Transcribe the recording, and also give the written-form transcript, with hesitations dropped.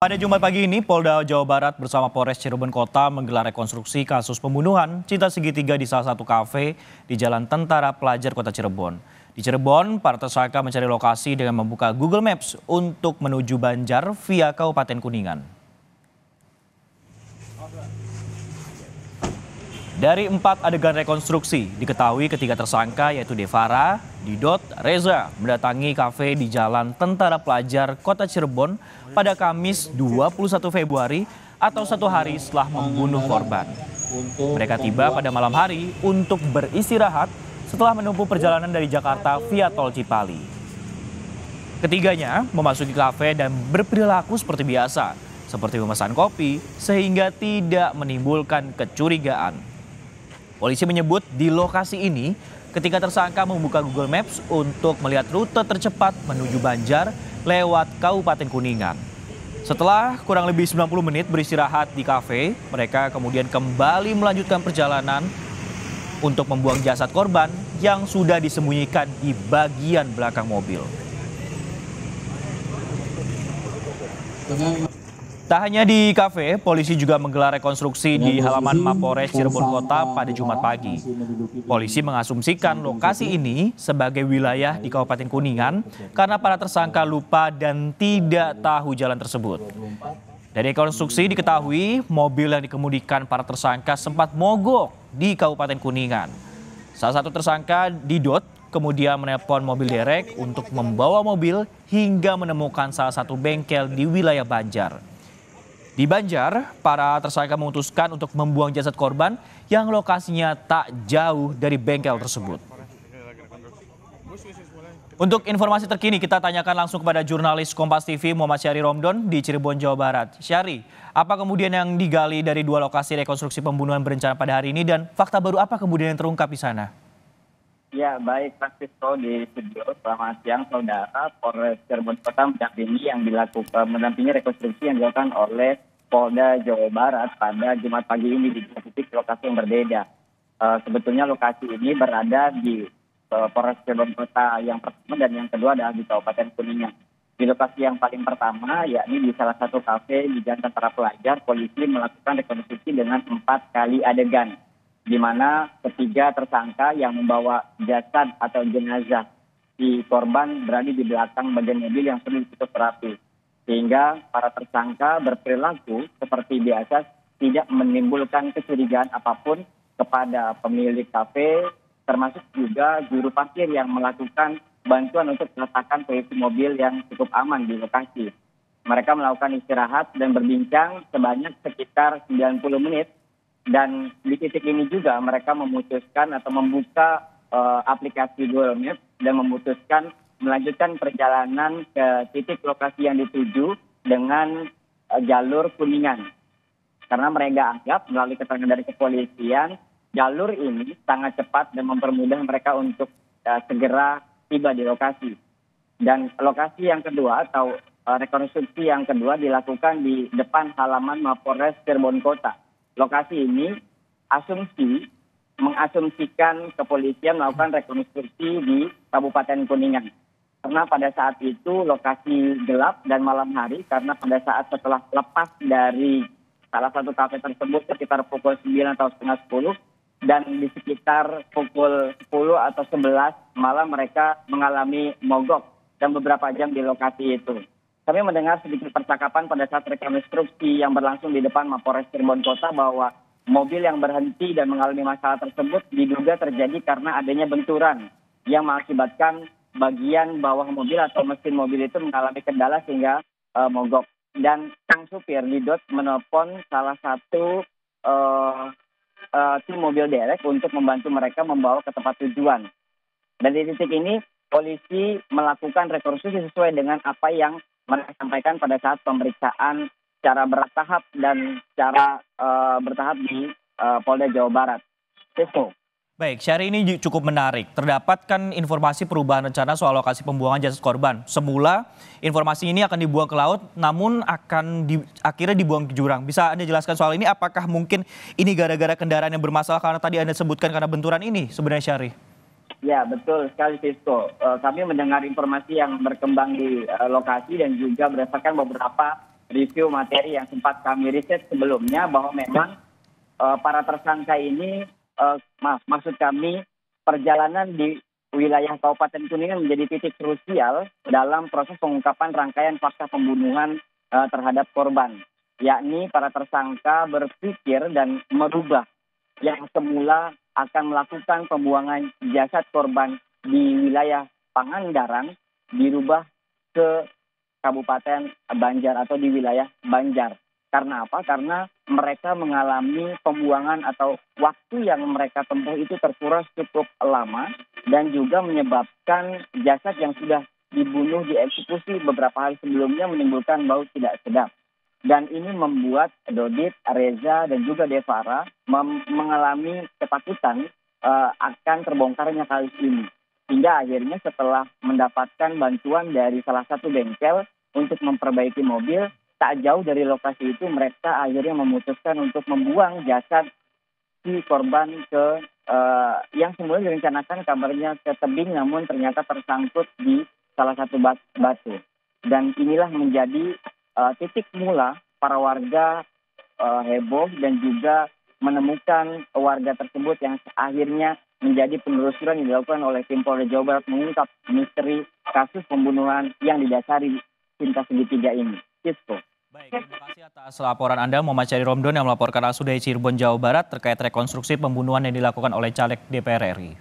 Pada Jumat pagi ini, Polda Jawa Barat bersama Polres Cirebon Kota menggelar rekonstruksi kasus pembunuhan cinta segitiga di salah satu kafe di Jalan Tentara Pelajar Kota Cirebon. Di Cirebon, para tersangka mencari lokasi dengan membuka Google Maps untuk menuju Banjar via Kabupaten Kuningan. Dari 4 adegan rekonstruksi, diketahui ketiga tersangka yaitu Devara, Didot, Reza mendatangi kafe di Jalan Tentara Pelajar Kota Cirebon pada Kamis 21 Februari atau 1 hari setelah membunuh korban. Mereka tiba pada malam hari untuk beristirahat setelah menempuh perjalanan dari Jakarta via Tol Cipali. Ketiganya memasuki kafe dan berperilaku seperti biasa, seperti memesan kopi sehingga tidak menimbulkan kecurigaan. Polisi menyebut di lokasi ini ketika tersangka membuka Google Maps untuk melihat rute tercepat menuju Banjar lewat Kabupaten Kuningan. Setelah kurang lebih 90 menit beristirahat di kafe, mereka kemudian kembali melanjutkan perjalanan untuk membuang jasad korban yang sudah disembunyikan di bagian belakang mobil. Tak hanya di kafe, polisi juga menggelar rekonstruksi di halaman Mapores Cirebon Kota pada Jumat pagi. Polisi mengasumsikan lokasi ini sebagai wilayah di Kabupaten Kuningan karena para tersangka lupa dan tidak tahu jalan tersebut. Dari rekonstruksi diketahui mobil yang dikemudikan para tersangka sempat mogok di Kabupaten Kuningan. Salah satu tersangka, Didot, kemudian menelpon mobil derek untuk membawa mobil hingga menemukan salah satu bengkel di wilayah Banjar. Di Banjar, para tersangka memutuskan untuk membuang jasad korban yang lokasinya tak jauh dari bengkel tersebut. Untuk informasi terkini kita tanyakan langsung kepada jurnalis Kompas TV Muhammad Syahri Romdon di Cirebon, Jawa Barat. Syahri, apa kemudian yang digali dari 2 lokasi rekonstruksi pembunuhan berencana pada hari ini dan fakta baru apa kemudian yang terungkap di sana? Ya, baik Francisco di studio. Selamat siang, saudara. Polres Cirebon Kota mendampingi rekonstruksi yang dilakukan oleh Polda Jawa Barat pada Jumat pagi ini di 2 titik lokasi yang berbeda. Sebetulnya lokasi ini berada di Polres Cirebon Kota yang pertama dan yang kedua adalah di Kabupaten Kuningan. Di lokasi yang paling pertama, yakni di salah satu kafe di Jalan Tentara Pelajar, polisi melakukan rekonstruksi dengan 4 kali adegan, di mana ketiga tersangka yang membawa jasad atau jenazah si korban berada di belakang bagian mobil yang sudah ditutup rapi. Sehingga para tersangka berperilaku seperti biasa, tidak menimbulkan kecurigaan apapun kepada pemilik kafe, termasuk juga juru parkir yang melakukan bantuan untuk meletakkan posisi mobil yang cukup aman di lokasi. Mereka melakukan istirahat dan berbincang sebanyak sekitar 90 menit. Dan di titik ini juga mereka memutuskan atau membuka aplikasi Google Maps dan memutuskan melanjutkan perjalanan ke titik lokasi yang dituju dengan jalur Kuningan. Karena mereka anggap melalui keterangan dari kepolisian, jalur ini sangat cepat dan mempermudah mereka untuk segera tiba di lokasi. Dan lokasi yang kedua atau rekonstruksi yang kedua dilakukan di depan halaman Mapores Cirebon Kota. Lokasi ini mengasumsikan kepolisian melakukan rekonstruksi di Kabupaten Kuningan. Karena pada saat itu lokasi gelap dan malam hari, karena pada saat setelah lepas dari salah satu kafe tersebut sekitar pukul 9 atau setengah 10, dan di sekitar pukul 10 atau 11 malam mereka mengalami mogok dan beberapa jam di lokasi itu. Kami mendengar sedikit percakapan pada saat rekonstruksi yang berlangsung di depan Mapores Cirebon Kota bahwa mobil yang berhenti dan mengalami masalah tersebut diduga terjadi karena adanya benturan yang mengakibatkan bagian bawah mobil atau mesin mobil itu mengalami kendala sehingga mogok. Dan sang supir Didot menelpon salah satu tim mobil derek untuk membantu mereka membawa ke tempat tujuan. Dan di titik ini polisi melakukan rekonstruksi sesuai dengan apa yang mereka sampaikan pada saat pemeriksaan secara bertahap dan secara bertahap di Polda Jawa Barat. Sisko. Baik, Syahri, ini cukup menarik. Terdapat kan informasi perubahan rencana soal lokasi pembuangan jasad korban. Semula informasi ini akan dibuang ke laut, namun akhirnya dibuang ke jurang. Bisa Anda jelaskan soal ini? Apakah mungkin ini gara-gara kendaraan yang bermasalah karena tadi Anda sebutkan karena benturan ini sebenarnya, Syahri? Ya, betul sekali, Sisko. Kami mendengar informasi yang berkembang di lokasi dan juga berdasarkan beberapa review materi yang sempat kami riset sebelumnya bahwa memang para tersangka ini, maksud kami perjalanan di wilayah Kabupaten Kuningan menjadi titik krusial dalam proses pengungkapan rangkaian fakta pembunuhan terhadap korban. Yakni para tersangka berpikir dan merubah yang semula akan melakukan pembuangan jasad korban di wilayah Pangandaran dirubah ke Kabupaten Banjar atau di wilayah Banjar. Karena apa? Karena mereka mengalami pembuangan atau waktu yang mereka tempuh itu terkuras cukup lama dan juga menyebabkan jasad yang sudah dibunuh dieksekusi beberapa hari sebelumnya menimbulkan bau tidak sedap. Dan ini membuat Dodit, Reza, dan juga Devara mengalami ketakutan akan terbongkarnya kasus ini. Hingga akhirnya setelah mendapatkan bantuan dari salah satu bengkel untuk memperbaiki mobil, tak jauh dari lokasi itu mereka akhirnya memutuskan untuk membuang jasad si korban ke yang semula direncanakan kabarnya ke tebing, namun ternyata tersangkut di salah satu batu. Dan inilah menjadi titik mula para warga heboh dan juga menemukan warga tersebut yang akhirnya menjadi penelusuran yang dilakukan oleh tim Polda Jawa Barat mengungkap misteri kasus pembunuhan yang didasari cinta segitiga ini. Sisko. Baik, terima kasih atas laporan Anda, Muhammad Syahri Romdon yang melaporkan langsung dari Cirebon, Jawa Barat terkait rekonstruksi pembunuhan yang dilakukan oleh caleg DPR RI.